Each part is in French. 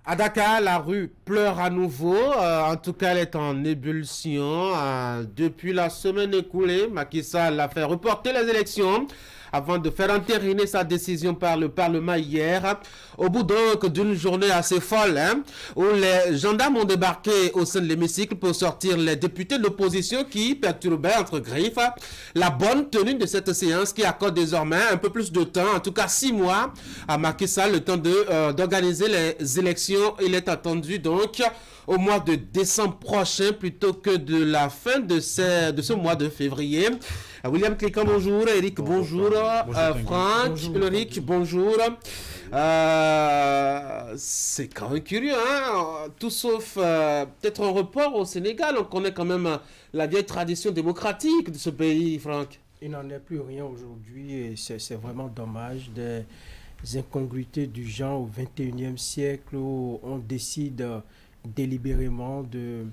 À Dakar, la rue pleure à nouveau. En tout cas, elle est en ébullition. Depuis la semaine écoulée, Macky Sall a fait reporter les élections avant de faire entériner sa décision par le Parlement hier. Au bout donc d'une journée assez folle, où les gendarmes ont débarqué au sein de l'hémicycle pour sortir les députés de l'opposition qui perturbaient, entre griffes, la bonne tenue de cette séance qui accorde désormais un peu plus de temps, en tout cas 6 mois, à Macky Sall, le temps d'organiser les élections. Il est attendu donc au mois de décembre prochain plutôt que de la fin de ce mois de février. William Clécan, bonjour. Eric, bonjour. Franck, bonjour. Ulrich, bonjour. C'est quand même curieux, hein? Tout sauf peut-être un report au Sénégal. On connaît quand même la vieille tradition démocratique de ce pays, Franck. Il n'en est plus rien aujourd'hui et c'est vraiment dommage. Des incongruités du genre au XXIe siècle où on décide délibérément de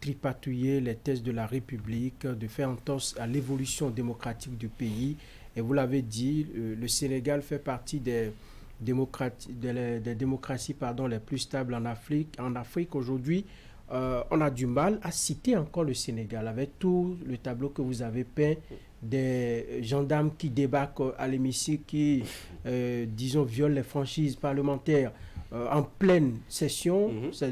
tripatouiller les thèses de la République, de faire entorse à l'évolution démocratique du pays. Et vous l'avez dit, le Sénégal fait partie des démocraties les plus stables en Afrique. En Afrique, aujourd'hui, on a du mal à citer encore le Sénégal, avec tout le tableau que vous avez peint, des gendarmes qui débarquent à l'hémicycle, qui, disons, violent les franchises parlementaires en pleine session. Ça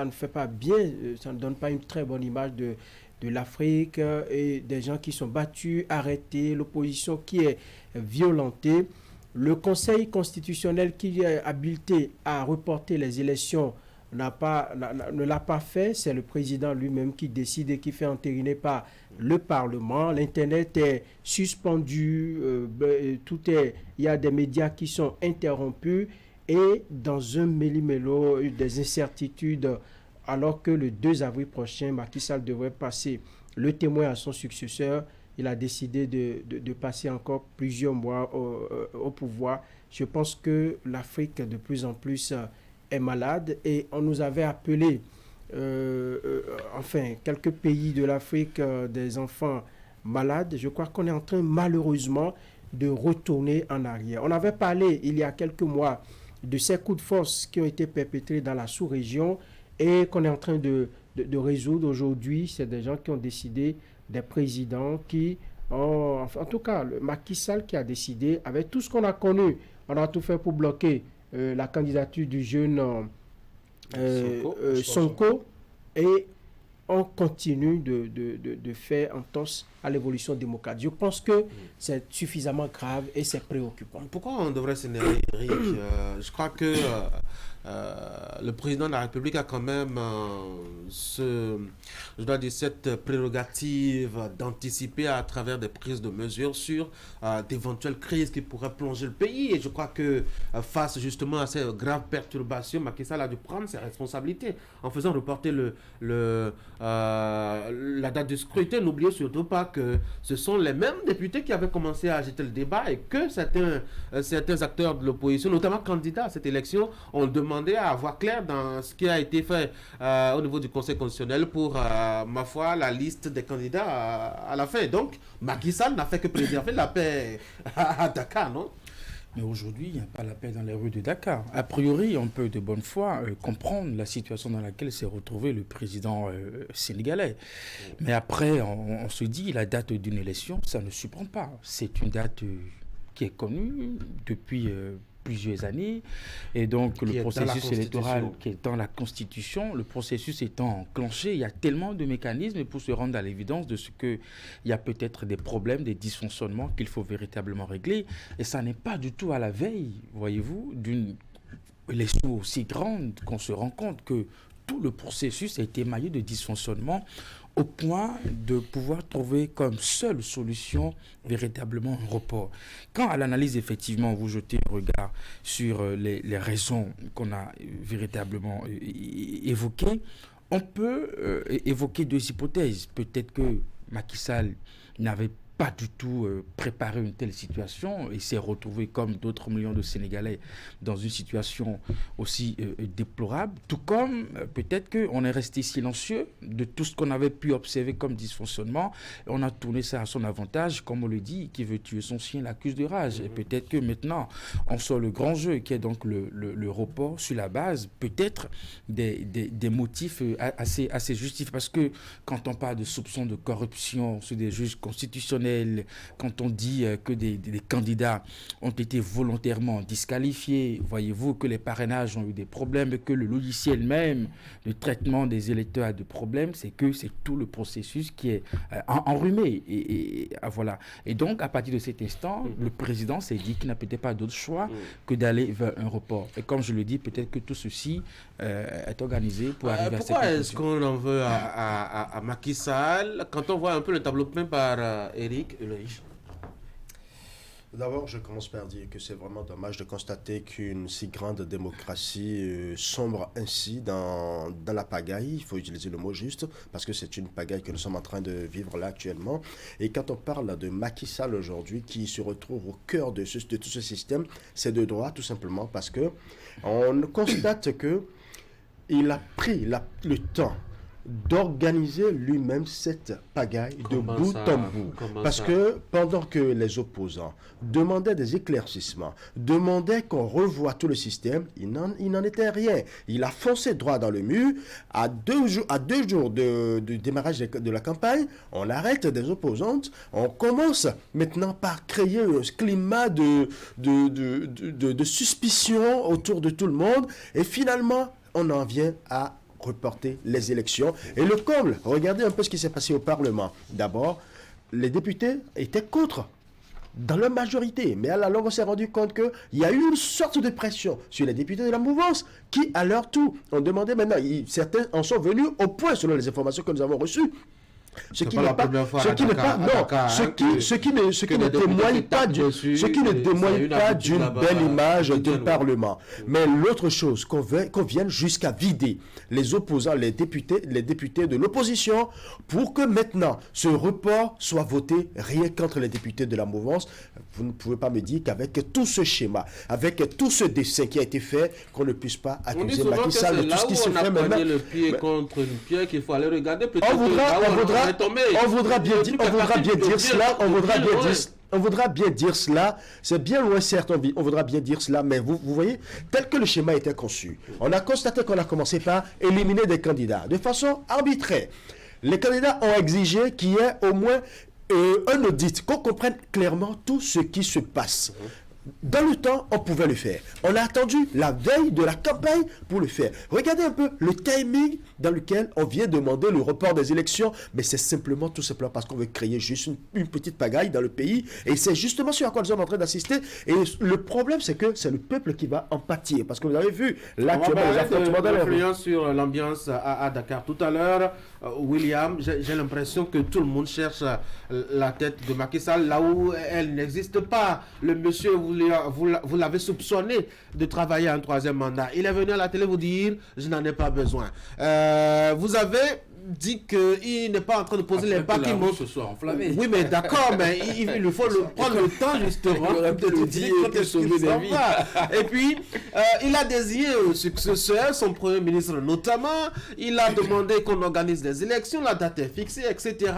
ne fait pas bien, ça ne donne pas une très bonne image de l'Afrique, et des gens qui sont battus, arrêtés, l'opposition qui est violentée. Le Conseil constitutionnel qui est habilité à reporter les élections ne l'a pas fait. C'est le président lui-même qui décide et qui fait entériner par le Parlement. L'Internet est suspendu, il y a des médias qui sont interrompus et dans un méli-mélo, des incertitudes, alors que le 2 avril prochain, Macky Sall devrait passer le témoin à son successeur. Il a décidé de passer encore plusieurs mois au pouvoir. Je pense que l'Afrique, de plus en plus, est malade et on nous avait appelé, quelques pays de l'Afrique, des enfants malades. Je crois qu'on est en train, malheureusement, de retourner en arrière. On avait parlé, il y a quelques mois, de ces coups de force qui ont été perpétrés dans la sous-région et qu'on est en train de résoudre aujourd'hui. C'est des gens qui ont décidé, des présidents qui ont, en tout cas, le Macky Sall qui a décidé, avec tout ce qu'on a connu, on a tout fait pour bloquer la candidature du jeune Sonko, et on continue de faire entorse à l'évolution démocratique. Je pense que c'est suffisamment grave et c'est préoccupant. Pourquoi on devrait s'énerver, Eric? Je crois que le président de la République a quand même cette prérogative d'anticiper à travers des prises de mesures sur d'éventuelles crises qui pourraient plonger le pays. Et je crois que face justement à ces graves perturbations, Macky Sall a dû prendre ses responsabilités en faisant reporter la date du scrutin. N'oubliez surtout pas que ce sont les mêmes députés qui avaient commencé à agiter le débat et que certains acteurs de l'opposition, notamment candidats à cette élection, ont demandé à avoir clair dans ce qui a été fait au niveau du Conseil constitutionnel pour, ma foi, la liste des candidats à la fin. Donc, Macky Sall n'a fait que préserver la paix à Dakar, non? Mais aujourd'hui, il n'y a pas la paix dans les rues de Dakar. A priori, on peut de bonne foi comprendre la situation dans laquelle s'est retrouvé le président sénégalais. Mais après, on se dit, la date d'une élection, ça ne surprend pas. C'est une date qui est connue depuis plusieurs années. Et donc, le processus électoral qui est dans la Constitution, le processus étant enclenché, il y a tellement de mécanismes pour se rendre à l'évidence de ce qu'il y a peut-être des problèmes, des dysfonctionnements qu'il faut véritablement régler. Et ça n'est pas du tout à la veille, voyez-vous, d'une élection aussi grande qu'on se rend compte que tout le processus a été émaillé de dysfonctionnements au point de pouvoir trouver comme seule solution véritablement un report. Quand à l'analyse, effectivement, vous jetez un regard sur les raisons qu'on a véritablement évoquées, on peut évoquer deux hypothèses. Peut-être que Macky Sall n'avait pas du tout préparé une telle situation et s'est retrouvé comme d'autres millions de Sénégalais dans une situation aussi déplorable, tout comme peut-être qu'on est resté silencieux de tout ce qu'on avait pu observer comme dysfonctionnement et on a tourné ça à son avantage, comme on le dit, qui veut tuer son chien l'accuse de rage. Et peut-être que maintenant on sort le grand jeu qui est donc le report sur la base peut-être des motifs assez justifiés, parce que quand on parle de soupçons de corruption sur des juges constitutionnels, quand on dit que des candidats ont été volontairement disqualifiés, voyez-vous que les parrainages ont eu des problèmes, que le logiciel même de traitement des électeurs a des problèmes, c'est que c'est tout le processus qui est enrhumé. Voilà. Et donc, à partir de cet instant, le président s'est dit qu'il n'a peut-être pas d'autre choix que d'aller vers un report. Et comme je le dis, peut-être que tout ceci est organisé pour arriver à cette conclusion. Pourquoi est-ce qu'on en veut à Macky Sall quand on voit un peu le tableau peint par Éric Ulrich? D'abord, je commence par dire que c'est vraiment dommage de constater qu'une si grande démocratie sombre ainsi dans la pagaille. Il faut utiliser le mot juste, parce que c'est une pagaille que nous sommes en train de vivre là actuellement. Et quand on parle de Macky Sall aujourd'hui, qui se retrouve au cœur de tout ce système, c'est de droit, tout simplement, parce que on constate que il a pris le temps d'organiser lui-même cette pagaille de bout en bout. Parce que pendant que les opposants demandaient des éclaircissements, demandaient qu'on revoie tout le système, il n'en était rien. Il a foncé droit dans le mur. À deux jours du démarrage de la campagne, on arrête des opposantes. On commence maintenant par créer un climat de suspicion autour de tout le monde. Et finalement, on en vient à reporter les élections. Et le comble, regardez un peu ce qui s'est passé au Parlement. D'abord, les députés étaient contre, dans leur majorité. Mais à la longue, on s'est rendu compte qu'il y a eu une sorte de pression sur les députés de la mouvance qui, à leur tour, ont demandé maintenant, certains en sont venus au point, selon les informations que nous avons reçues. Ce qui ne témoigne pas d'une belle image du Parlement. Mais l'autre chose, qu'on vienne jusqu'à vider les opposants, les députés de l'opposition, pour que maintenant ce report soit voté rien qu'entre les députés de la mouvance. Vous ne pouvez pas me dire qu'avec tout ce schéma, avec tout ce dessin qui a été fait, qu'on ne puisse pas accuser Macky Sall de tout ce qui se fait maintenant. Le pied contre une pierre qu'il faut aller regarder. On voudra bien dire cela, c'est bien loin certes, on voudra bien dire cela, mais vous voyez, tel que le schéma était conçu, on a constaté qu'on a commencé par éliminer des candidats de façon arbitraire. Les candidats ont exigé qu'il y ait au moins un audit, qu'on comprenne clairement tout ce qui se passe. Dans le temps, on pouvait le faire. On a attendu la veille de la campagne pour le faire. Regardez un peu le timing dans lequel on vient demander le report des élections, mais c'est tout simplement parce qu'on veut créer juste une petite pagaille dans le pays, et c'est justement ce à quoi nous sommes en train d'assister. Et le problème, c'est que c'est le peuple qui va en pâtir, parce que vous avez vu, là, les affrontements de l'influence sur l'ambiance à Dakar. Tout à l'heure, William, j'ai l'impression que tout le monde cherche la tête de Macky Sall là où elle n'existe pas. Le monsieur, vous l'avez soupçonné de travailler à un troisième mandat. Il est venu à la télé vous dire, je n'en ai pas besoin. Vous avez dit qu'il n'est pas en train de poser les pas qui montent. Ce soit enflammé. Oui, mais d'accord, mais il faut prendre le temps justement de le dire quand est-ce qu'il s'en va. Et puis, il a désigné un successeur, son premier ministre notamment. Il a demandé qu'on organise des élections, la date est fixée, etc.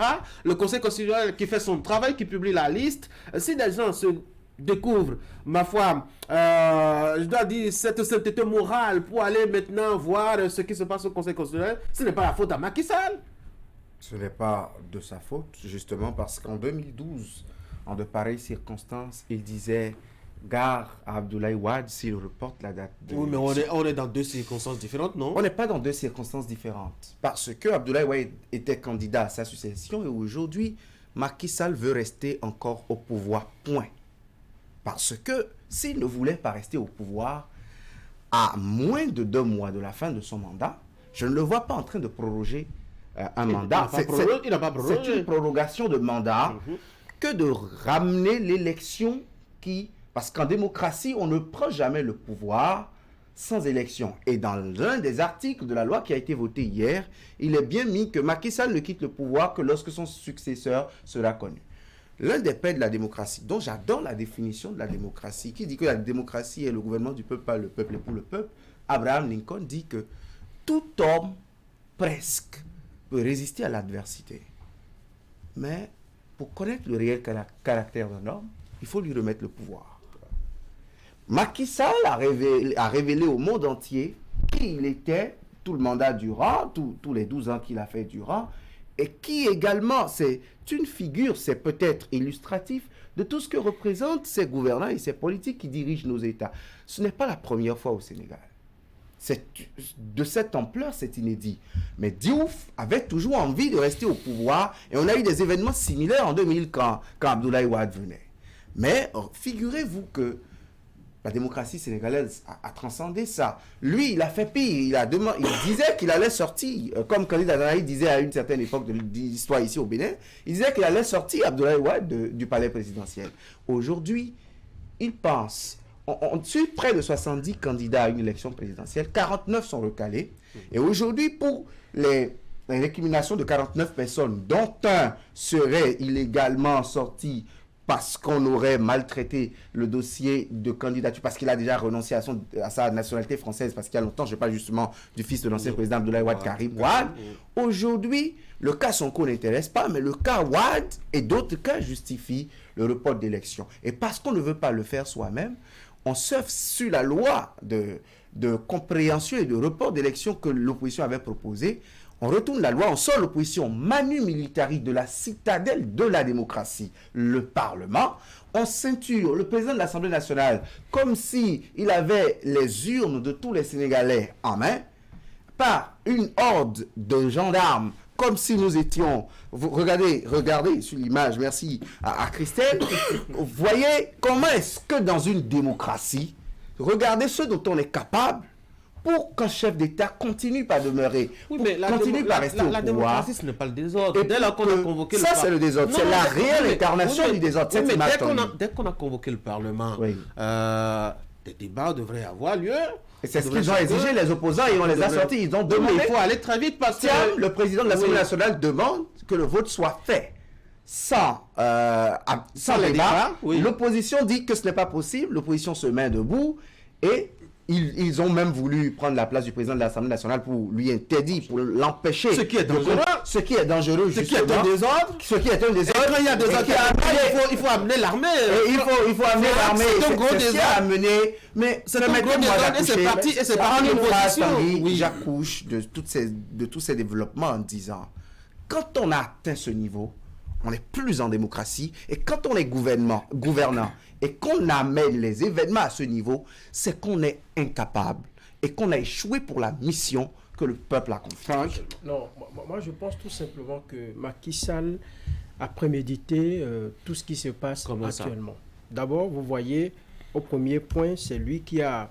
Le Conseil constitutionnel qui fait son travail, qui publie la liste. Si des gens se découvre, ma foi, je dois dire, cette sainteté morale pour aller maintenant voir ce qui se passe au Conseil constitutionnel, ce n'est pas la faute à Macky Sall. Ce n'est pas de sa faute, justement, parce qu'en 2012, en de pareilles circonstances, il disait gare à Abdoulaye Wade s'il reporte la date de Oui, mais on est dans deux circonstances différentes, non? On n'est pas dans deux circonstances différentes, parce que Abdoulaye Wade était candidat à sa succession et aujourd'hui, Macky Sall veut rester encore au pouvoir, point. Parce que s'il ne voulait pas rester au pouvoir, à moins de 2 mois de la fin de son mandat, je ne le vois pas en train de proroger un mandat. C'est une prorogation de mandat que de ramener l'élection qui... Parce qu'en démocratie, on ne prend jamais le pouvoir sans élection. Et dans l'un des articles de la loi qui a été voté hier, il est bien mis que Macky Sall ne quitte le pouvoir que lorsque son successeur sera connu. l'un des pères de la démocratie, dont j'adore la définition de la démocratie, qui dit que la démocratie est le gouvernement du peuple, par le peuple et pour le peuple, Abraham Lincoln dit que tout homme, presque, peut résister à l'adversité. Mais pour connaître le réel caractère d'un homme, il faut lui remettre le pouvoir. Macky Sall a révélé au monde entier qui il était tout le mandat durant, tous les 12 ans qu'il a fait durant, et qui également, c'est une figure, c'est peut-être illustratif de tout ce que représentent ces gouvernants et ces politiques qui dirigent nos États. Ce n'est pas la première fois au Sénégal. De cette ampleur, c'est inédit. Mais Diouf avait toujours envie de rester au pouvoir et on a eu des événements similaires en 2000 quand Abdoulaye Wade venait. Mais figurez-vous que la démocratie sénégalaise a transcendé ça. Lui, il a fait pire. Il disait qu'il allait sortir, comme Khalid Adanaï disait à une certaine époque de l'histoire ici au Bénin, il disait qu'il allait sortir Abdoulaye Wade du palais présidentiel. Aujourd'hui, il pense... On tue près de 70 candidats à une élection présidentielle, 49 sont recalés. Et aujourd'hui, pour les récriminations de 49 personnes, dont un serait illégalement sorti parce qu'on aurait maltraité le dossier de candidature, parce qu'il a déjà renoncé à sa nationalité française, parce qu'il y a longtemps, je parle justement du fils de l'ancien président Abdoulaye Wade, Karim Wade. Aujourd'hui, le cas Sonko n'intéresse pas, mais le cas Wade et d'autres cas justifient le report d'élection. Et parce qu'on ne veut pas le faire soi-même, on surfe sur la loi de compréhension et de report d'élection que l'opposition avait proposée. On retourne la loi, on sort l'opposition manu militari de la citadelle de la démocratie, le Parlement. On ceinture le président de l'Assemblée nationale comme s'il avait les urnes de tous les Sénégalais en main, par une horde de gendarmes, comme si nous étions... Regardez sur l'image, merci à Christelle. Vous voyez comment est-ce que dans une démocratie, regardez ce dont on est capable pour qu'un chef d'État continue par demeurer, continue par rester au pouvoir. La démocratie, ce n'est pas le désordre. Dès lors qu'on a convoqué ça, c'est le désordre. C'est la réelle incarnation du désordre. Dès qu'on a convoqué le Parlement, des débats devraient avoir lieu. Et c'est ce qu'ils ont exigé, les opposants, et on les a sortis. Ils ont demandé. Il faut aller très vite parce que... Le président de l'Assemblée nationale demande que le vote soit fait sans débat. L'opposition dit que ce n'est pas possible. L'opposition se met debout et ils ont même voulu prendre la place du président de l'Assemblée nationale pour lui interdire, pour l'empêcher. Ce qui est dangereux. Ce qui est dangereux, ce qui est un désordre. Ce qui est un désordre. Et quand il y a des il faut amener l'armée. Il faut amener l'armée. C'est un gros désordre. Mais c'est un gros désordre et c'est parti. Et c'est parti en opposition. J'accouche de tous ces développements en disant, quand on a atteint ce niveau, on n'est plus en démocratie. Et quand on est gouvernant et qu'on amène les événements à ce niveau, c'est qu'on est incapable et qu'on a échoué pour la mission que le peuple a confiée. Non, moi je pense tout simplement que Macky Sall a prémédité tout ce qui se passe actuellement. D'abord, vous voyez, au premier point, c'est lui qui a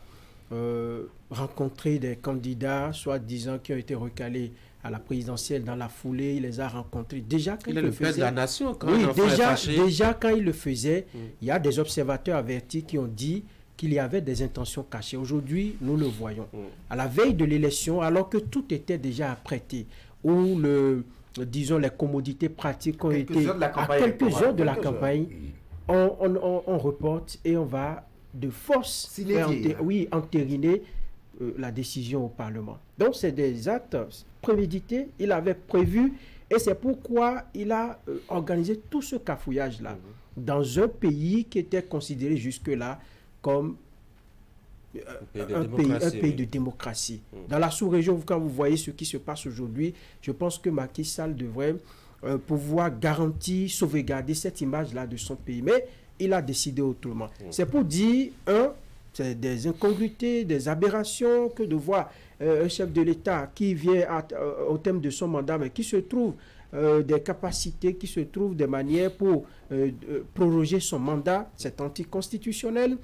rencontré des candidats, soi-disant, qui ont été recalés à la présidentielle dans la foulée. Il les a rencontrés. Déjà, quand il le faisait, père de la nation. Quand déjà, quand il le faisait, il y a des observateurs avertis qui ont dit qu'il y avait des intentions cachées. Aujourd'hui, nous le voyons. À la veille de l'élection, alors que tout était déjà apprêté, où les commodités pratiques ont été... À quelques heures de la campagne, on reporte et on va de force entériner la décision au Parlement. Donc, c'est des actes prémédités. Il avait prévu et c'est pourquoi il a organisé tout ce cafouillage-là dans un pays qui était considéré jusque-là comme un pays de démocratie. Dans la sous-région, quand vous voyez ce qui se passe aujourd'hui, je pense que Macky Sall devrait pouvoir garantir, sauvegarder cette image-là de son pays. Mais il a décidé autrement. C'est pour dire, c'est des incongruités, des aberrations que de voir un chef de l'État qui vient au terme de son mandat, mais qui se trouve des capacités, qui se trouve des manières pour proroger son mandat. C'est anticonstitutionnel.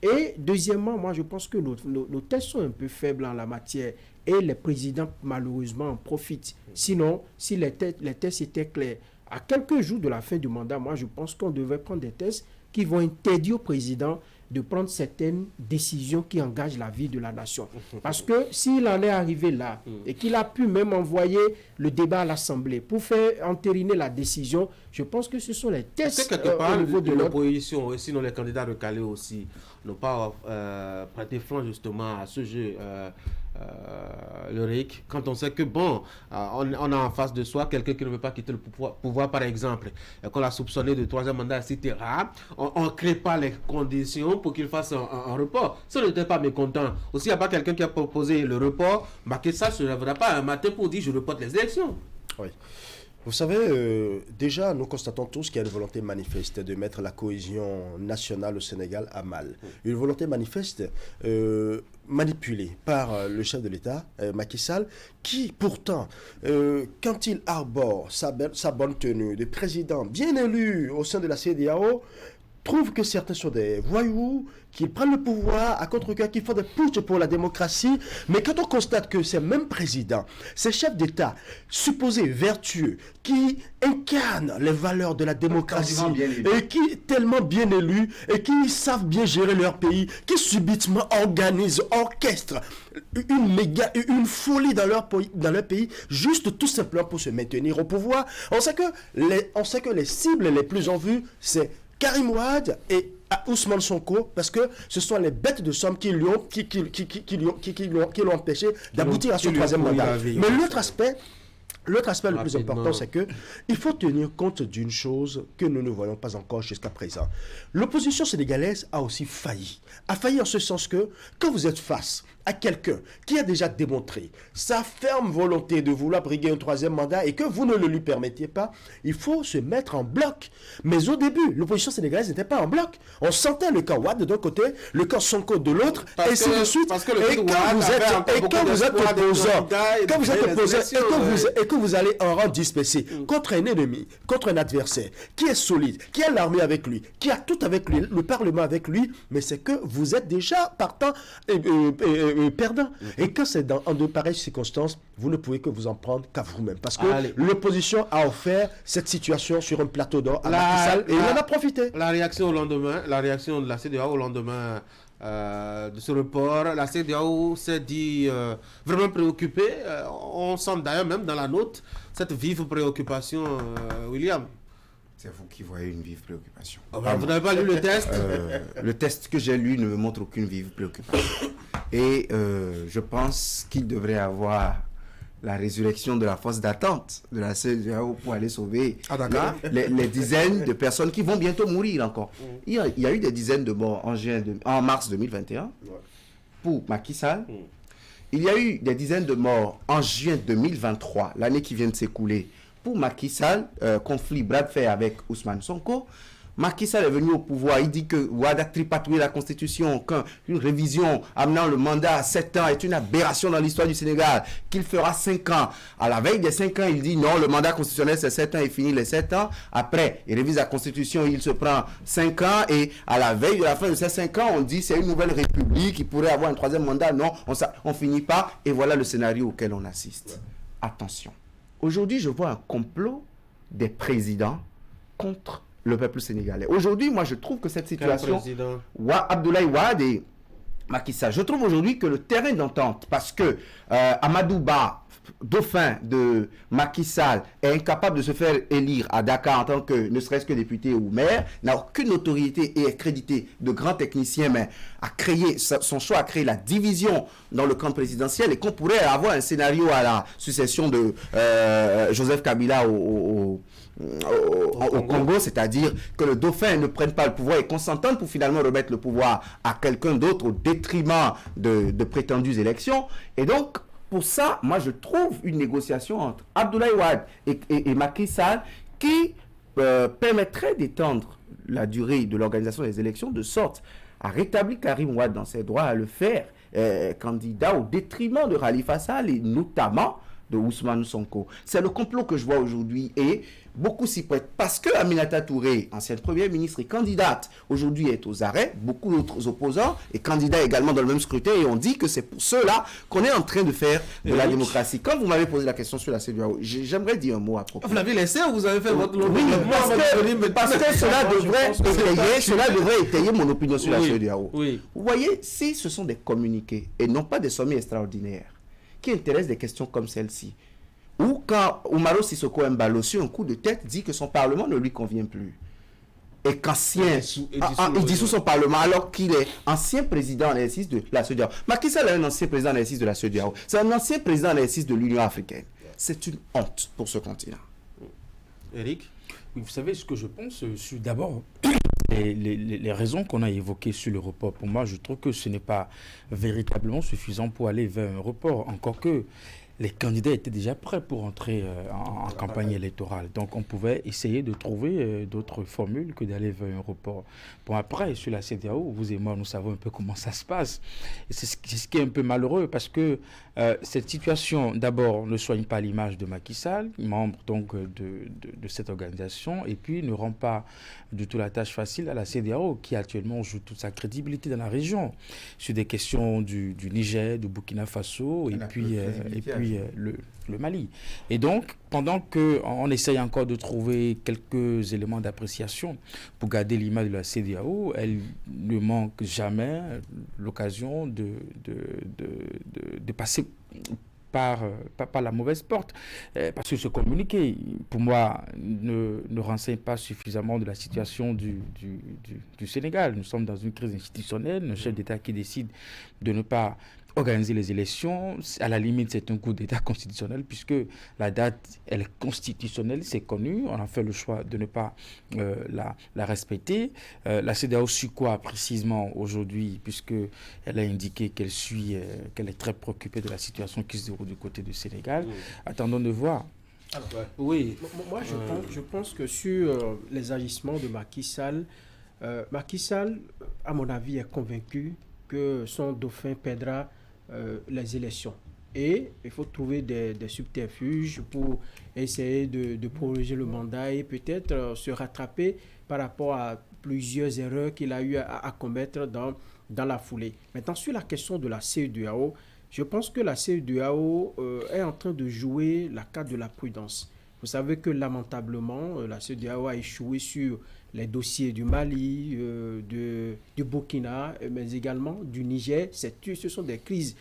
Et deuxièmement, moi je pense que nos tests sont un peu faibles en la matière et les présidents malheureusement en profitent. Sinon, si les tests étaient clairs, à quelques jours de la fin du mandat, moi je pense qu'on devrait prendre des tests qui vont interdire au président de prendre certaines décisions qui engagent la vie de la nation. Parce que s'il en est arrivé là et qu'il a pu même envoyer le débat à l'Assemblée pour faire entériner la décision, je pense que ce sont les tests quelque part, au niveau de l'opposition, sinon les candidats recalés aussi, n'ont pas prêté flanc justement à ce jeu le RIC, quand on sait que bon, on a en face de soi quelqu'un qui ne veut pas quitter le pouvoir par exemple, et qu'on l'a soupçonné de troisième mandat, etc. On ne crée pas les conditions pour qu'il fasse un report. Si on n'était pas mécontent, aussi il n'y a pas quelqu'un qui a proposé le report, que ça ne se lèvera pas un matin pour dire je reporte les élections. Oui. Vous savez, déjà, nous constatons tous qu'il y a une volonté manifeste de mettre la cohésion nationale au Sénégal à mal. Une volonté manifeste manipulée par le chef de l'État, Macky Sall, qui pourtant, quand il arbore sa bonne tenue de président bien élu au sein de la CEDEAO, trouve que certains sont des voyous, qu'ils prennent le pouvoir à contre-cœur, qu'ils font des putsch pour la démocratie. Mais quand on constate que ces mêmes présidents, ces chefs d'État supposés vertueux, qui incarnent les valeurs de la démocratie, et qui leur bien élus, et qui savent bien gérer leur pays, qui subitement organisent, orchestrent une folie dans leur pays, juste tout simplement pour se maintenir au pouvoir. On sait que les cibles les plus en vue, c'est Karim Wade et Ousmane Sonko, parce que ce sont les bêtes de somme qui l'ont empêché d'aboutir à son troisième mandat. Mais l'autre aspect le plus important, c'est que il faut tenir compte d'une chose que nous ne voyons pas encore jusqu'à présent. L'opposition sénégalaise a aussi failli. A failli en ce sens que quand vous êtes face à quelqu'un qui a déjà démontré sa ferme volonté de vouloir briguer un troisième mandat et que vous ne le lui permettiez pas, il faut se mettre en bloc. Mais au début, l'opposition sénégalaise n'était pas en bloc. On sentait le camp Wade d'un côté, le camp Sonko de l'autre, et ainsi de suite. Et quand vous êtes opposé et que vous allez en rang dispersé contre un ennemi, contre un adversaire qui est solide, qui a l'armée avec lui, qui a tout avec lui, le Parlement avec lui, mais c'est que vous êtes déjà partant perdant. Et quand c'est en de pareilles circonstances, vous ne pouvez que vous en prendre qu'à vous-même. Parce que l'opposition a offert cette situation sur un plateau d'or à Macky Sall et il en a profité. La réaction de la CEDEAO au lendemain de ce report, la CEDEAO s'est dit vraiment préoccupée. On sent d'ailleurs même dans la note cette vive préoccupation, William. C'est vous qui voyez une vive préoccupation. Vous n'avez pas lu le test Le test que j'ai lu ne me montre aucune vive préoccupation. Et je pense qu'il devrait avoir la résurrection de la force d'attente de la CEDEAO pour aller sauver les dizaines de personnes qui vont bientôt mourir encore. Il y a eu des dizaines de morts en mars 2021 pour Macky Sall. Il y a eu des dizaines de morts en juin 2023, l'année qui vient de s'écouler, pour Macky Sall, conflit bras de fer avec Ousmane Sonko. Macky Sall est venu au pouvoir, il dit que Wade a tripatouillé la Constitution, qu'une révision amenant le mandat à 7 ans est une aberration dans l'histoire du Sénégal, qu'il fera 5 ans. À la veille des 5 ans, il dit non, le mandat constitutionnel c'est 7 ans, il finit les 7 ans. Après, il révise la Constitution, il se prend 5 ans et à la veille de la fin de ces 5 ans, on dit c'est une nouvelle république, il pourrait avoir un troisième mandat. Non, on finit pas et voilà le scénario auquel on assiste. Attention. Aujourd'hui, je vois un complot des présidents contre le peuple sénégalais. Aujourd'hui, moi, je trouve que cette situation... Abdoulaye Wade et Macky Sall, je trouve aujourd'hui que le terrain d'entente, parce que Amadou Ba, dauphin de Macky Sall, est incapable de se faire élire à Dakar en tant que, ne serait-ce que député ou maire, n'a aucune autorité et est crédité de grands techniciens, mais son choix a créé la division dans le camp présidentiel et qu'on pourrait avoir un scénario à la succession de Joseph Kabila au Congo, c'est-à-dire que le dauphin ne prenne pas le pouvoir et qu'on s'entende pour finalement remettre le pouvoir à quelqu'un d'autre au détriment de prétendues élections. Et donc, pour ça, moi je trouve une négociation entre Abdoulaye Wade et Macky Sall qui permettrait d'étendre la durée de l'organisation des élections de sorte à rétablir Karim Wade dans ses droits, à le faire candidat au détriment de Khalifa Sall et notamment de Ousmane Sonko. C'est le complot que je vois aujourd'hui et beaucoup s'y prêtent. Parce que Aminata Touré, ancienne première ministre et candidate, aujourd'hui est aux arrêts. Beaucoup d'autres opposants et candidats également dans le même scrutin et on dit que c'est pour cela qu'on est en train de faire de la démocratie. Quand vous m'avez posé la question sur la CEDEAO, j'aimerais dire un mot à propos. Vous l'avez laissé ou vous avez fait votre lobby? Oui, parce que cela devrait étayer mon opinion sur la CEDEAO. Oui. Vous voyez, si ce sont des communiqués et non pas des sommets extraordinaires qui intéressent des questions comme celle-ci, ou quand Umaro Sissoko Embalo, sur un coup de tête, dit que son parlement ne lui convient plus, et qu'ancien, il dissout son parlement alors qu'il est ancien président en exercice de la CEDEAO. Macky Sall est un ancien président en exercice de la CEDEAO. C'est un ancien président en exercice de l'Union africaine. C'est une honte pour ce continent. Eric? Oui, vous savez ce que je pense sur d'abord les raisons qu'on a évoquées sur le report. Pour moi, je trouve que ce n'est pas véritablement suffisant pour aller vers un report. Encore que les candidats étaient déjà prêts pour entrer en campagne électorale. Donc, on pouvait essayer de trouver d'autres formules que d'aller vers un report. Bon, après, sur la CEDEAO, vous et moi, nous savons un peu comment ça se passe. Et c'est ce qui est un peu malheureux parce que cette situation, d'abord, ne soigne pas l'image de Macky Sall, membre donc de cette organisation, et puis ne rend pas du tout la tâche facile à la CEDEAO, qui actuellement joue toute sa crédibilité dans la région, sur des questions du Niger, du Burkina Faso, et puis le Mali. Et donc, pendant qu'on essaye encore de trouver quelques éléments d'appréciation pour garder l'image de la CEDEAO, elle ne manque jamais l'occasion de passer par la mauvaise porte. Parce que ce communiqué, pour moi, ne renseigne pas suffisamment de la situation du Sénégal. Nous sommes dans une crise institutionnelle, un chef d'État qui décide de ne pas organiser les élections. À la limite, c'est un coup d'État constitutionnel puisque la date, elle est constitutionnelle, c'est connu. On a fait le choix de ne pas la respecter. La CEDEAO suit quoi précisément aujourd'hui, puisqu'elle a indiqué qu'elle est très préoccupée de la situation qui se déroule du côté du Sénégal. Oui. Attendons de voir. Alors, oui. Moi, je pense que sur les agissements de Macky Sall, à mon avis, est convaincu que son dauphin perdra les élections. Et il faut trouver des subterfuges pour essayer de prolonger le mandat et peut-être se rattraper par rapport à plusieurs erreurs qu'il a eu à commettre dans la foulée. Maintenant, sur la question de la CEDEAO, je pense que la CEDEAO est en train de jouer la carte de la prudence. Vous savez que lamentablement, la CEDEAO a échoué sur les dossiers du Mali, du Burkina, mais également du Niger. Ce sont des crises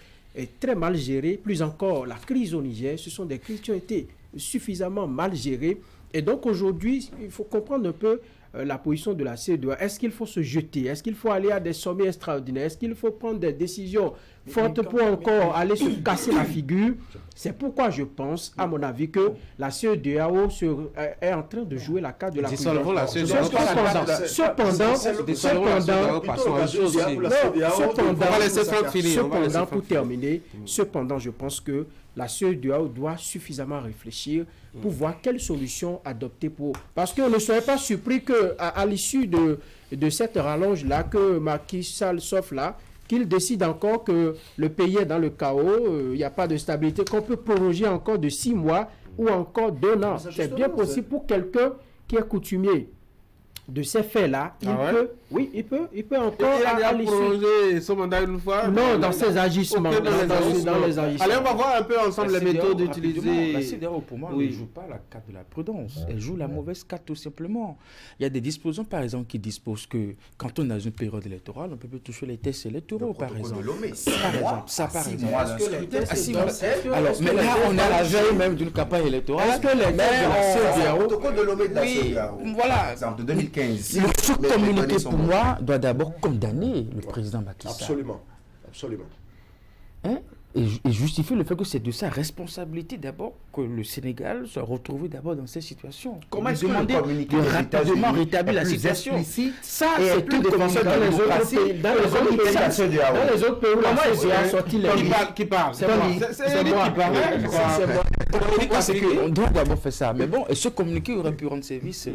très mal gérées. Plus encore, la crise au Niger, ce sont des crises qui ont été suffisamment mal gérées. Et donc aujourd'hui, il faut comprendre un peu la position de la CEDEAO. Est-ce qu'il faut se jeter? Est-ce qu'il faut aller à des sommets extraordinaires? Est-ce qu'il faut prendre des décisions fortes pour encore aller se casser la figure? C'est pourquoi je pense, à mon avis, que la CEDEAO est en train de jouer la carte de la prudence. Cependant, pour terminer, je pense que la CEDEAO doit suffisamment réfléchir pour voir quelle solution adopter parce que ne soyez pas surpris qu'à l'issue de cette rallonge-là, que Macky Sall s'offre là, qu'il décide encore que le pays est dans le chaos, il n'y a pas de stabilité, qu'on peut prolonger encore de 6 mois ou encore d'1 an. C'est bien possible pour quelqu'un qui est coutumier de ces faits-là, il peut encore prolonger son mandat une fois. Non, dans ses agissements. Dans les agissements. Allez, on va voir un peu ensemble les méthodes utilisées. La CEDEAO, pour moi, ne joue pas la carte de la prudence. Elle joue la mauvaise carte, tout simplement. Il y a des dispositions, par exemple, qui disposent que quand on est dans une période électorale, on peut plus toucher les tests électoraux, par exemple. Alors, mais là, on est à la veille même d'une campagne électorale. Est-ce que les maires le protocole de Lomé de la CEDEAO, voilà. exemple, de 2015. Le communiqué, pour moi, doit d'abord condamner le président Macky Sall. Absolument. Hein? Et justifier le fait que c'est de sa responsabilité d'abord que le Sénégal soit retrouvé d'abord dans cette situation. Comment est-ce que le communiqué de rapidement rétablir la situation? Ça, c'est tout défenseur de la démocratie dans les autres pays de la CEDEAO. Dans les autres pays où la CEDEAO a sorti les... Qui parle? C'est moi. c'est qu'on doit d'abord faire ça. Mais bon, et ce communiqué aurait pu rendre service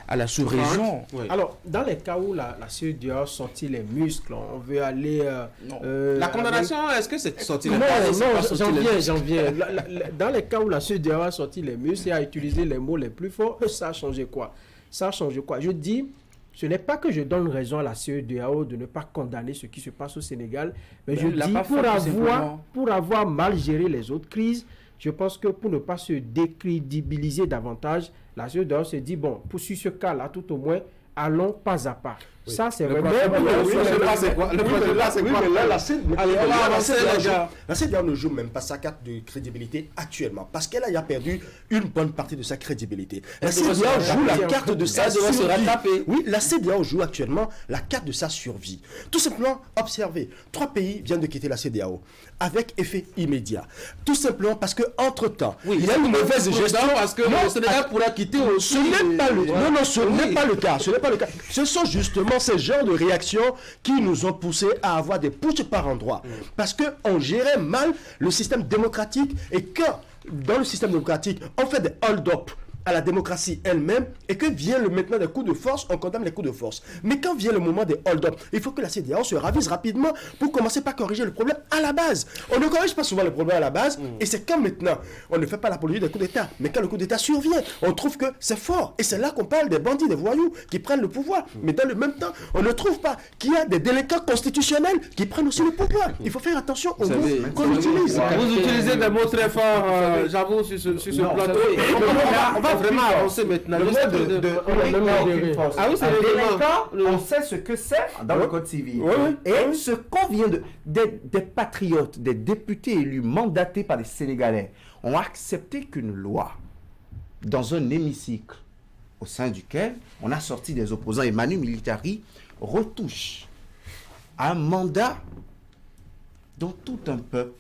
à la sous-région. Oui. Alors, dans les cas où la CEDEAO a sorti les muscles, on veut aller... La condamnation, est-ce que c'est sorti Non, les j'en viens. Dans les cas où la CEDEAO a sorti les muscles et a utilisé les mots les plus forts, ça a changé quoi? Je dis, ce n'est pas que je donne raison à la CEDEAO de ne pas condamner ce qui se passe au Sénégal, mais je dis pour avoir mal géré les autres crises, je pense que pour ne pas se décrédibiliser davantage, la CEDEAO s'est dit, bon, pour ce cas-là, tout au moins, allons pas à pas. Oui. Ça, c'est vraiment... Le problème, c'est quoi? Mais là, la CEDEAO ne joue même pas sa carte de crédibilité actuellement, parce qu'elle a perdu une bonne partie de sa crédibilité. La CEDEAO joue la carte de sa survie. Oui, la CEDEAO joue actuellement la carte de sa survie. Tout simplement, observez, 3 pays viennent de quitter la CEDEAO, avec effet immédiat. Tout simplement parce qu'entre-temps, il y a une mauvaise gestion. Parce que le Sénégal pourra quitter aussi... Ce n'est pas le cas. Non, ce n'est pas le cas. Ce n'est pas le cas. Ce sont justement ces genres de réactions qui nous ont poussé à avoir des putschs par endroits. Parce qu'on gérait mal le système démocratique et quand, dans le système démocratique, on fait des hold-up à la démocratie elle-même et que vient maintenant des coups de force, on condamne les coups de force. Mais quand vient le moment des hold-up, il faut que la CEDEAO se ravise rapidement pour commencer par corriger le problème à la base. On ne corrige pas souvent le problème à la base et c'est quand maintenant, on ne fait pas l'apologie des coups d'État, mais quand le coup d'État survient, on trouve que c'est fort. Et c'est là qu'on parle des bandits, des voyous qui prennent le pouvoir. Mais dans le même temps, on ne trouve pas qu'il y a des délinquants constitutionnels qui prennent aussi le pouvoir. Il faut faire attention aux mots qu'on utilise. Vous utilisez des mots très forts, j'avoue, sur ce plateau. On va vraiment avancer maintenant. Ah oui, c'est le délinquant, on sait ce que c'est dans le code civil. Et ce qu'on vient des patriotes, des députés élus mandatés par les Sénégalais ont accepté qu'une loi dans un hémicycle au sein duquel on a sorti des opposants et Manu Militari retouche à un mandat dont tout un peuple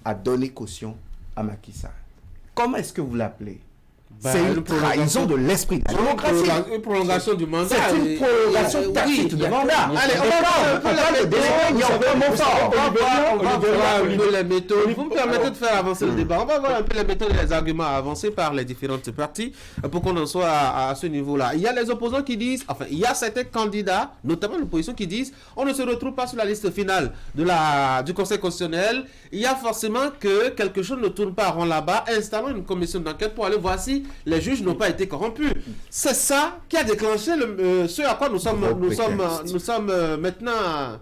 a donné caution à Macky Sall. Comment est-ce que vous l'appelez? C'est une trahison de l'esprit de la démocratie. Une prolongation du mandat. C'est une prolongation tacite du mandat. Allez, on va voir un peu les méthodes. Vous me permettez de faire avancer le débat. On va voir un peu les méthodes et les arguments avancés par les différentes parties pour qu'on en soit à ce niveau-là. Il y a les opposants qui disent, enfin, il y a certains candidats, notamment l'opposition, qui disent on ne se retrouve pas sur la liste finale du Conseil constitutionnel. Il y a forcément que quelque chose ne tourne pas rond là-bas. Installons une commission d'enquête pour aller voir si les juges n'ont pas été corrompus. C'est ça qui a déclenché ce à quoi nous sommes maintenant...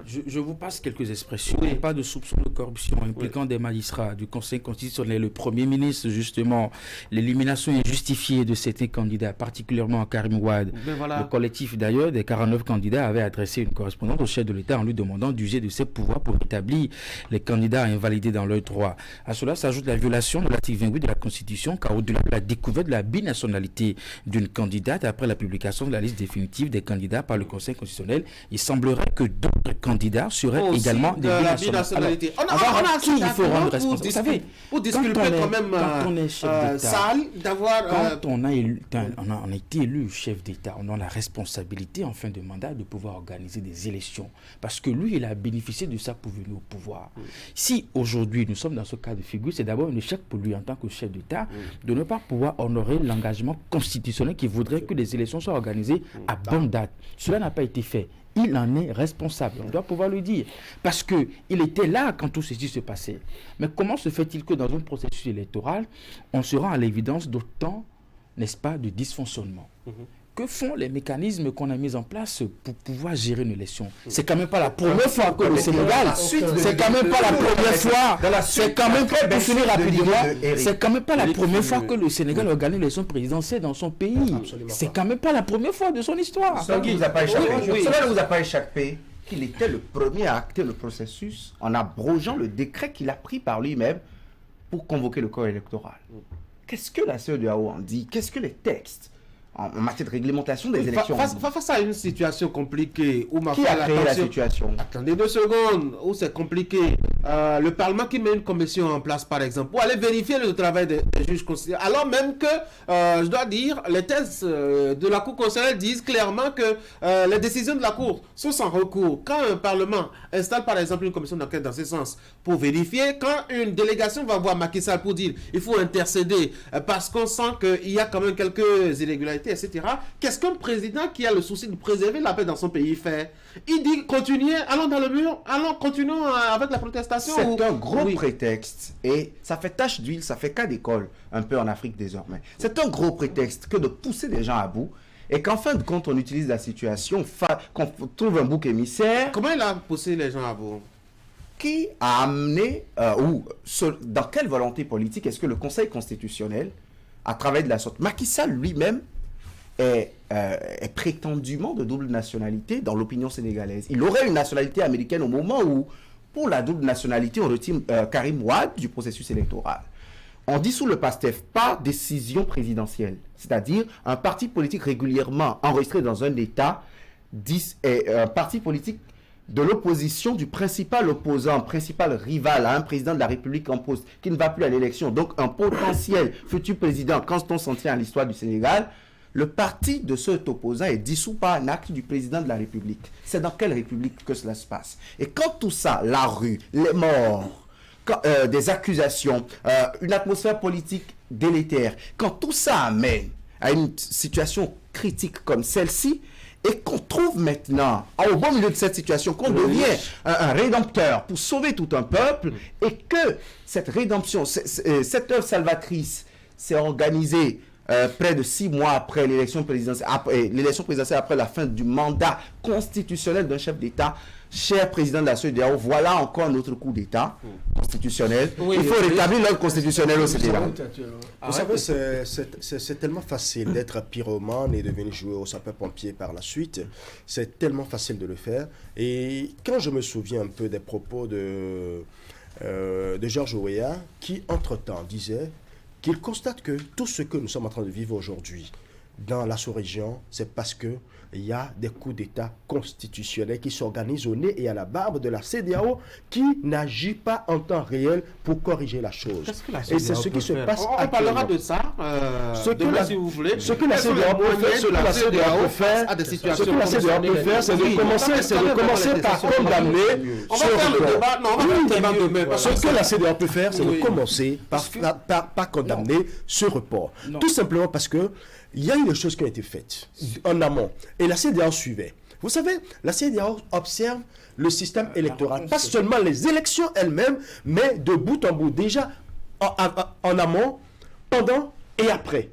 Je vous passe quelques expressions. Oui. Pas de soupçon de corruption impliquant des magistrats du Conseil constitutionnel, le Premier ministre, justement, l'élimination injustifiée de certains candidats, particulièrement Karim Wade. Voilà. Le collectif, d'ailleurs, des 49 candidats avait adressé une correspondance au chef de l'État en lui demandant d'user de ses pouvoirs pour établir les candidats invalidés dans leurs droits. À cela s'ajoute la violation de l'article 28 de la Constitution, car au-delà de la découverte de la binationalité d'une candidate, après la publication de la liste définitive des candidats par le Conseil constitutionnel, il semblerait que d'autres candidats seraient également des binationalités. On a qui il faut rendre responsable. Vous savez, pour disculper quand même quand on est chef d'État, Sall, d'avoir... Quand on a été élu chef d'État, on a la responsabilité en fin de mandat de pouvoir organiser des élections. Parce que lui, il a bénéficié de ça pour venir au pouvoir. Si aujourd'hui nous sommes dans ce cas de figure, c'est d'abord un échec pour lui en tant que chef d'État de ne pas pouvoir honorer l'engagement constitutionnel qui voudrait que les élections soient organisées à bonne date. Cela n'a pas été fait. Il en est responsable, on doit pouvoir le dire. Parce qu'il était là quand tout ceci se passait. Mais comment se fait-il que dans un processus électoral, on se rend à l'évidence d'autant, n'est-ce pas, de dysfonctionnement? Que font les mécanismes qu'on a mis en place pour pouvoir gérer une élection? C'est quand même pas la première fois que le Sénégal, c'est quand même pas la première fois, c'est quand même pas, pour finir rapidement, c'est quand même pas la première fois que le Sénégal organise l'élection présidentielle dans son pays. C'est quand même pas la première fois de son histoire. Cela ne vous a pas échappé. Cela ne vous a pas échappé qu'il était le premier à acter le processus en abrogeant le décret qu'il a pris par lui-même pour convoquer le corps électoral. Qu'est-ce que la CEDEAO en dit? Qu'est-ce que les textes en matière de réglementation des élections? Face à une situation compliquée où qui a créé la situation? Attendez 2 secondes, où c'est compliqué. le Parlement qui met une commission en place, par exemple, pour aller vérifier le travail des juges constitutionnels, alors même que, je dois dire, les thèses de la Cour constitutionnelle disent clairement que les décisions de la Cour sont sans recours. Quand un Parlement installe, par exemple, une commission d'enquête dans ce sens, pour vérifier, quand une délégation va voir Macky Sall pour dire il faut intercéder parce qu'on sent qu'il y a quand même quelques irrégularités, etc., qu'est-ce qu'un président qui a le souci de préserver la paix dans son pays fait? Il dit continuez, allons dans le mur, allons, continuons avec la protestation. C'est un gros prétexte et ça fait tache d'huile, ça fait cas d'école un peu en Afrique désormais. C'est un gros prétexte que de pousser des gens à bout et qu'en fin de compte on utilise la situation, qu'on trouve un bouc émissaire. Comment il a poussé les gens à bout? Qui a amené, dans quelle volonté politique est-ce que le Conseil constitutionnel a travaillé de la sorte? Macky Sall lui-même est prétendument de double nationalité dans l'opinion sénégalaise. Il aurait une nationalité américaine au moment où, pour la double nationalité, on retire Karim Wade du processus électoral. On dissout le PASTEF par décision présidentielle, c'est-à-dire un parti politique régulièrement enregistré dans un État, un parti politique de l'opposition du principal opposant, principal rival à un président de la République en poste qui ne va plus à l'élection, donc un potentiel futur président, quand on s'en tient à l'histoire du Sénégal, le parti de cet opposant est dissous par un acte du président de la République. C'est dans quelle République que cela se passe? Et quand tout ça, la rue, les morts, des accusations, une atmosphère politique délétère, quand tout ça amène à une situation critique comme celle-ci, et qu'on trouve maintenant, au bon milieu de cette situation, qu'on devient un rédempteur pour sauver tout un peuple, et que cette rédemption, cette œuvre salvatrice s'est organisée près de 6 mois après l'élection présidentielle, après la fin du mandat constitutionnel d'un chef d'État. Cher président de la CEDEAO, voilà encore notre coup d'État constitutionnel. Il faut rétablir l'ordre constitutionnel au Sénégal. Vous savez, c'est tellement facile d'être pyromane et de venir jouer au sapeur-pompier par la suite. C'est tellement facile de le faire. Et quand je me souviens un peu des propos de Georges Weah, qui entre-temps disait qu'il constate que tout ce que nous sommes en train de vivre aujourd'hui dans la sous-région, c'est parce que il y a des coups d'État constitutionnels qui s'organisent au nez et à la barbe de la CEDEAO qui n'agit pas en temps réel pour corriger la chose. Et c'est ce qui se passe. On parlera de ça. Si vous voulez. Ce que la CEDEAO peut faire, c'est de commencer par condamner. On va faire le débat. Non, on va faire le débat demain. Ce que la CEDEAO peut faire, c'est de commencer par condamner ce report. Tout simplement parce que il y a eu des choses qui ont été faites en amont. Et la CEDEAO suivait. Vous savez, la CEDEAO observe le système électoral. Pas seulement les élections elles-mêmes, mais de bout en bout. Déjà en amont, pendant et après.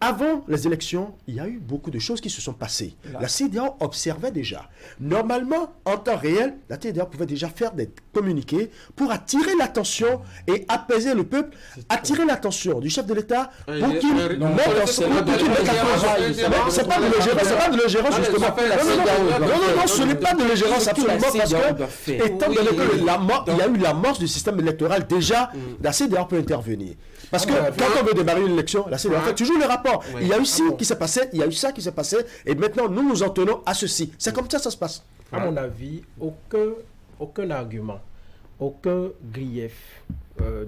Avant les élections, il y a eu beaucoup de choses qui se sont passées. La CEDEAO observait déjà. Normalement, en temps réel, la CEDEAO pouvait déjà faire des communiqués pour attirer l'attention et apaiser le peuple, attirer l'attention du chef de l'État pour qu'il mette en ce c'est pas de l'ingérence, justement. Non, ce n'est pas de l'ingérence absolument parce que, étant donné que il y a eu l'amorce du système électoral, déjà, la CEDEAO peut intervenir. Parce que quand on veut démarrer une élection, la CEDEAO fait toujours le rapport. Il y a eu ci qui s'est passé, il y a eu ça qui s'est passé, et maintenant nous nous en tenons à ceci. C'est comme ça que ça se passe. À mon avis, aucun argument, aucun grief,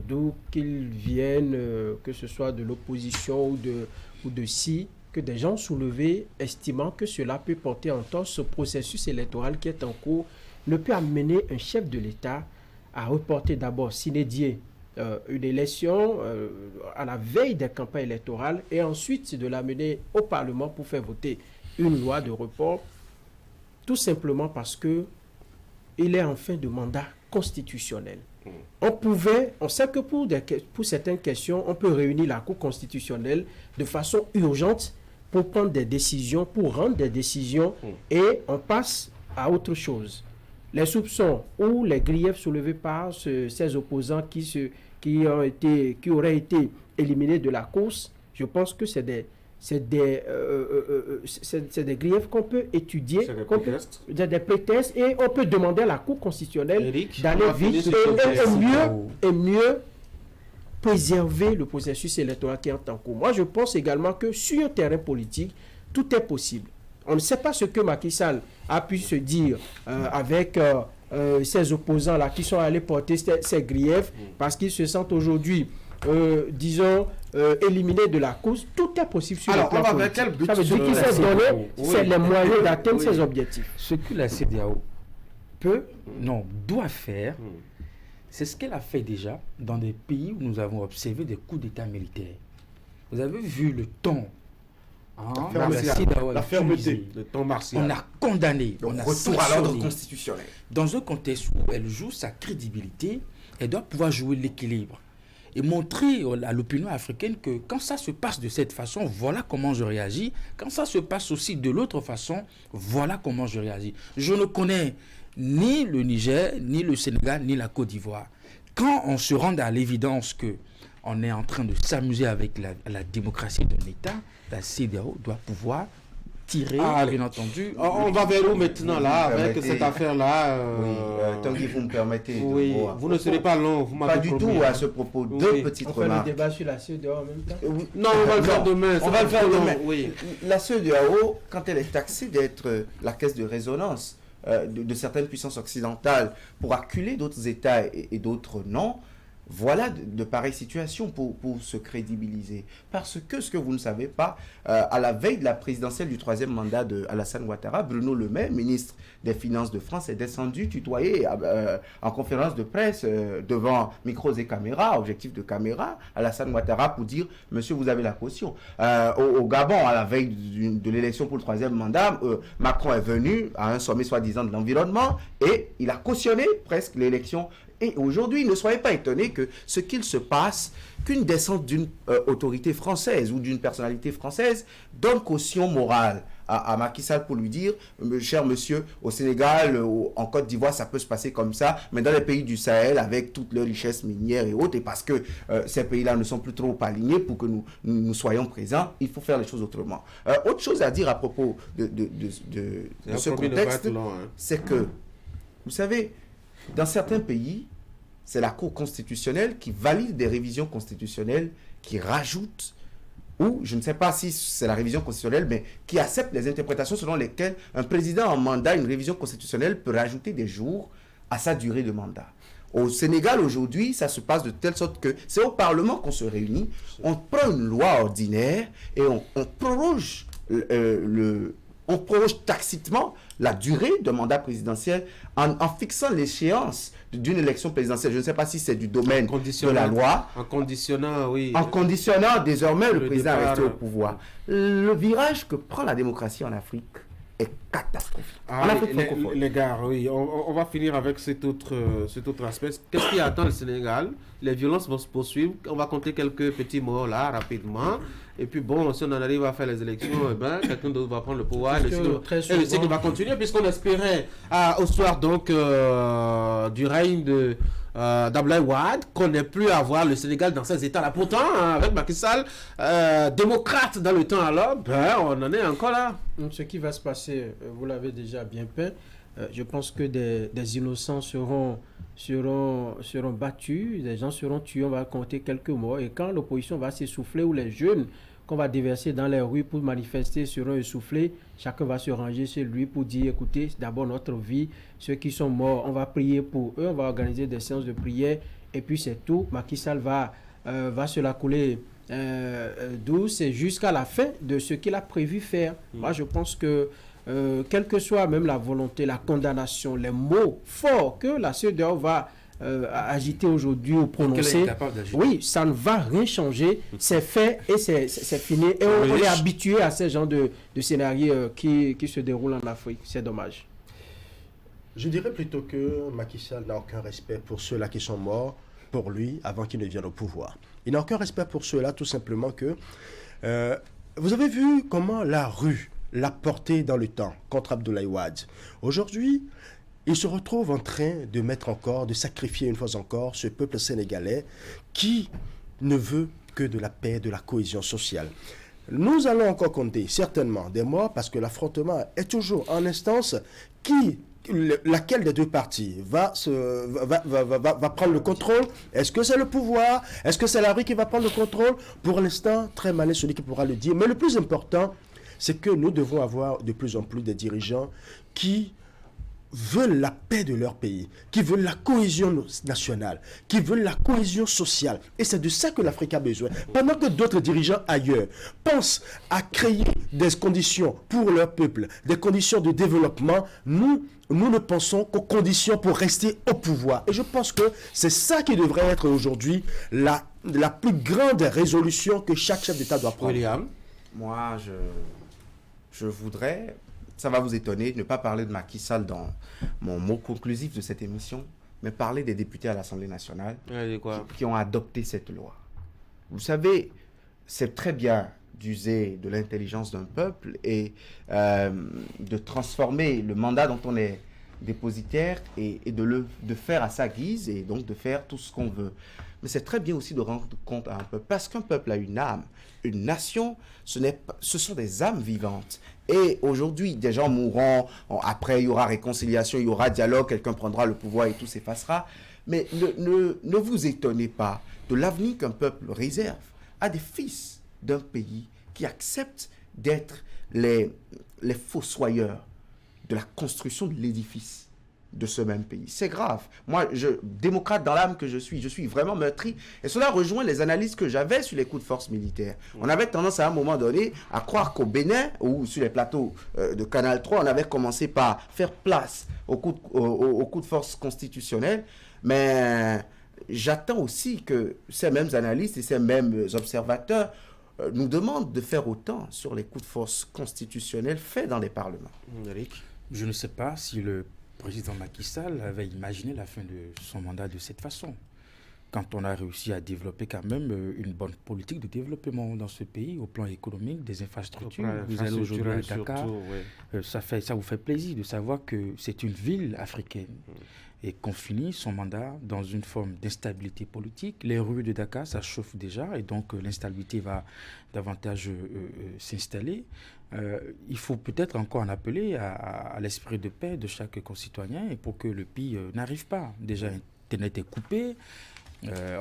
d'où qu'ils viennent, que ce soit de l'opposition ou de si, que des gens soulevés, estimant que cela peut porter en tort ce processus électoral qui est en cours, ne peut amener un chef de l'État à reporter d'abord sine die une élection à la veille des campagnes électorales et ensuite de l'amener au Parlement pour faire voter une loi de report, tout simplement parce que il est en fin de mandat constitutionnel. On sait que pour certaines questions, on peut réunir la Cour constitutionnelle de façon urgente pour prendre des décisions, pour rendre des décisions, et on passe à autre chose. Les soupçons ou les griefs soulevés par ces opposants qui auraient été éliminés de la course, je pense que c'est des griefs qu'on peut étudier, des prétextes, et on peut demander à la Cour constitutionnelle d'aller vite et mieux préserver le processus électoral qui est en cours. Moi, je pense également que sur un terrain politique, tout est possible. On ne sait pas ce que Macky Sall a pu se dire avec ces opposants-là qui sont allés porter ces griefs parce qu'ils se sentent aujourd'hui, disons, éliminés de la cause. Tout est possible sur le plan Alors, on va vers politique. quel but Ça veut dire sur qu'ils la s'est donné CEDEAO? les moyens d'atteindre Oui. ces objectifs. Ce que la CEDEAO peut, non, doit faire, c'est ce qu'elle a fait déjà dans des pays où nous avons observé des coups d'État militaires. Vous avez vu le ton. La fermeté, le temps martial. On a condamné, on a Retour à l'ordre sanctionné. constitutionnel. Dans un contexte où elle joue sa crédibilité, elle doit pouvoir jouer l'équilibre et montrer à l'opinion africaine que quand ça se passe de cette façon, voilà comment je réagis. Quand ça se passe aussi de l'autre façon, voilà comment je réagis. Je ne connais ni le Niger, ni le Sénégal, ni la Côte d'Ivoire. Quand on se rend à l'évidence que on est en train de s'amuser avec la démocratie d'un État, la CEDEAO doit pouvoir tirer, bien entendu. On va vers où maintenant, là, avec permettez. cette affaire-là Oui, Tanguy, vous me permettez. Oui, vous ne serez pas long, vous m'avez Pas du promis, tout hein. à ce propos. Oui. Deux petites On fait le remarques. débat sur la CEDEAO en même temps. Oui. Non, on va le faire demain. On va le faire demain. Oui. La CEDEAO, quand elle est taxée d'être la caisse de résonance de certaines puissances occidentales pour acculer d'autres États et d'autres non, voilà de pareilles situations pour se crédibiliser. Parce que ce que vous ne savez pas, à la veille de la présidentielle du 3e mandat de Alassane Ouattara, Bruno Le Maire, ministre des Finances de France, est descendu tutoyer en conférence de presse devant micros et caméras, objectifs de caméra, Alassane Ouattara pour dire « Monsieur, vous avez la caution ». Au Gabon, à la veille de l'élection pour le 3e mandat, Macron est venu à un sommet soi-disant de l'environnement et il a cautionné presque l'élection. Et aujourd'hui, ne soyez pas étonnés que ce qu'il se passe, qu'une descente d'une autorité française ou d'une personnalité française donne caution morale à Macky Sall pour lui dire, cher monsieur, au Sénégal, en Côte d'Ivoire, ça peut se passer comme ça, mais dans les pays du Sahel, avec toutes leurs richesses minières et autres, et parce que ces pays-là ne sont plus trop alignés pour que nous soyons présents, il faut faire les choses autrement. Autre chose à dire à propos de ce contexte, c'est que, vous savez, dans certains pays, c'est la Cour constitutionnelle qui valide des révisions constitutionnelles, qui rajoute, ou je ne sais pas si c'est la révision constitutionnelle, mais qui accepte les interprétations selon lesquelles un président en mandat, une révision constitutionnelle peut rajouter des jours à sa durée de mandat. Au Sénégal, aujourd'hui, ça se passe de telle sorte que c'est au Parlement qu'on se réunit, on prend une loi ordinaire et on proroge on proroge tacitement la durée de mandat présidentiel en fixant l'échéance d'une élection présidentielle. Je ne sais pas si c'est du domaine de la loi. En conditionnant, oui. En conditionnant désormais le président départ, à rester au pouvoir. Le virage que prend la démocratie en Afrique est catastrophique. En Afrique francophone. Les gars, oui, on va finir avec cet autre aspect. Qu'est-ce qui attend le Sénégal? Les violences vont se poursuivre. On va compter quelques petits mots là, rapidement. Et puis bon, si on en arrive à faire les élections, eh ben, quelqu'un d'autre va prendre le pouvoir. Et le cycle va continuer, puisqu'on espérait au soir donc du règne de d'Abdoulaye Wade qu'on n'ait plus à voir le Sénégal dans ces états-là. Pourtant, avec Macky Sall, démocrate dans le temps alors, ben, on en est encore là. Ce qui va se passer, vous l'avez déjà bien peint. Je pense que des innocents seront battus, des gens seront tués, on va compter quelques morts. Et quand l'opposition va s'essouffler ou les jeunes qu'on va déverser dans les rues pour manifester seront essoufflés, chacun va se ranger chez lui pour dire, écoutez, c'est d'abord notre vie, ceux qui sont morts, on va prier pour eux, on va organiser des séances de prière, et puis c'est tout. Macky Sall va se la couler douce et jusqu'à la fin de ce qu'il a prévu faire. Moi, je pense que quelle que soit même la volonté, la condamnation, les mots forts que la CEDEAO va agiter aujourd'hui ou prononcer, oui, ça ne va rien changer. C'est fait et c'est fini. Et on est habitué à ces genres de scénarios qui se déroulent en Afrique. C'est dommage. Je dirais plutôt que Macky Sall n'a aucun respect pour ceux-là qui sont morts pour lui avant qu'il ne vienne au pouvoir. Il n'a aucun respect pour ceux-là, tout simplement que... vous avez vu comment la rue l'a porté dans le temps contre Abdoulaye Wade. Aujourd'hui, il se retrouve en train de sacrifier une fois encore ce peuple sénégalais qui ne veut que de la paix, de la cohésion sociale. Nous allons encore compter certainement des morts parce que l'affrontement est toujours en instance laquelle des deux parties va prendre le contrôle. Est-ce que c'est le pouvoir? Est-ce que c'est la rue qui va prendre le contrôle? Pour l'instant, très malin celui qui pourra le dire. Mais le plus important, c'est que nous devons avoir de plus en plus des dirigeants qui veulent la paix de leur pays, qui veulent la cohésion nationale, qui veulent la cohésion sociale. Et c'est de ça que l'Afrique a besoin. Pendant que d'autres dirigeants ailleurs pensent à créer des conditions pour leur peuple, des conditions de développement, nous ne pensons qu'aux conditions pour rester au pouvoir. Et je pense que c'est ça qui devrait être aujourd'hui la plus grande résolution que chaque chef d'État doit prendre. William? Moi, je voudrais, ça va vous étonner, ne pas parler de Macky Sall dans mon mot conclusif de cette émission, mais parler des députés à l'Assemblée nationale qui ont adopté cette loi. Vous savez, c'est très bien d'user de l'intelligence d'un peuple et de transformer le mandat dont on est dépositaire et de faire à sa guise et donc de faire tout ce qu'on veut. Mais c'est très bien aussi de rendre compte à un peuple, parce qu'un peuple a une âme. Une nation, ce sont des âmes vivantes. Et aujourd'hui, des gens mourront, après il y aura réconciliation, il y aura dialogue, quelqu'un prendra le pouvoir et tout s'effacera. Mais ne vous étonnez pas de l'avenir qu'un peuple réserve à des fils d'un pays qui acceptent d'être les fossoyeurs de la construction de l'édifice de ce même pays. C'est grave. Moi, démocrate dans l'âme que je suis vraiment meurtri. Et cela rejoint les analyses que j'avais sur les coups de force militaires. On avait tendance à un moment donné à croire qu'au Bénin, ou sur les plateaux de Canal 3, on avait commencé par faire place aux coups de force constitutionnels. Mais j'attends aussi que ces mêmes analystes et ces mêmes observateurs nous demandent de faire autant sur les coups de force constitutionnels faits dans les parlements. Eric? Je ne sais pas si le président Macky Sall avait imaginé la fin de son mandat de cette façon. Quand on a réussi à développer quand même une bonne politique de développement dans ce pays, au plan économique, des infrastructures, vous allez aujourd'hui à Dakar, ça vous fait plaisir de savoir que c'est une ville africaine et qu'on finit son mandat dans une forme d'instabilité politique. Les rues de Dakar, ça chauffe déjà et donc l'instabilité va davantage s'installer. Il faut peut-être encore en appeler à l'esprit de paix de chaque concitoyen et pour que le pays n'arrive pas. Déjà, Internet est coupé.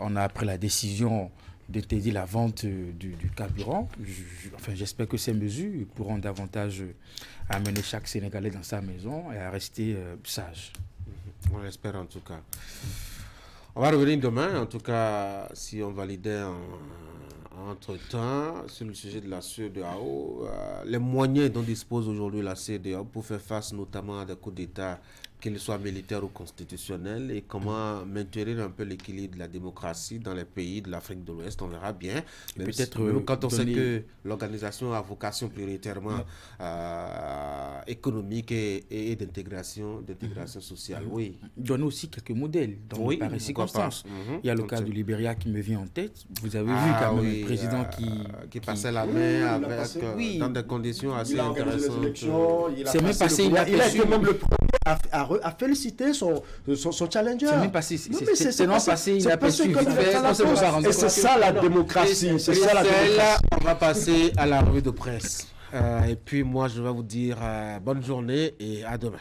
On a pris la décision d'interdire la vente du carburant. J'espère que ces mesures pourront davantage amener chaque Sénégalais dans sa maison et à rester sage. On l'espère en tout cas. On va revenir demain, en tout cas, si on validait entre-temps sur le sujet de la CEDEAO, les moyens dont dispose aujourd'hui la CEDEAO pour faire face notamment à des coups d'État, qu'ils soient militaires ou constitutionnels, et comment maintenir un peu l'équilibre de la démocratie dans les pays de l'Afrique de l'Ouest, on verra bien. Peut-être quand on sait que l'organisation a vocation prioritairement économique et d'intégration sociale. Oui. Donner aussi quelques modèles dans les circonstances. Il y a le cas du Libéria qui me vient en tête. Vous avez vu quand même le président qui passait la main dans des conditions assez intéressantes. C'est même passé il a été même le premier à féliciter son challenger. C'est même passé. C'est non passé inaperçu. Et c'est ça la démocratie. On va passer à la revue de presse. Et puis moi, je vais vous dire bonne journée et à demain.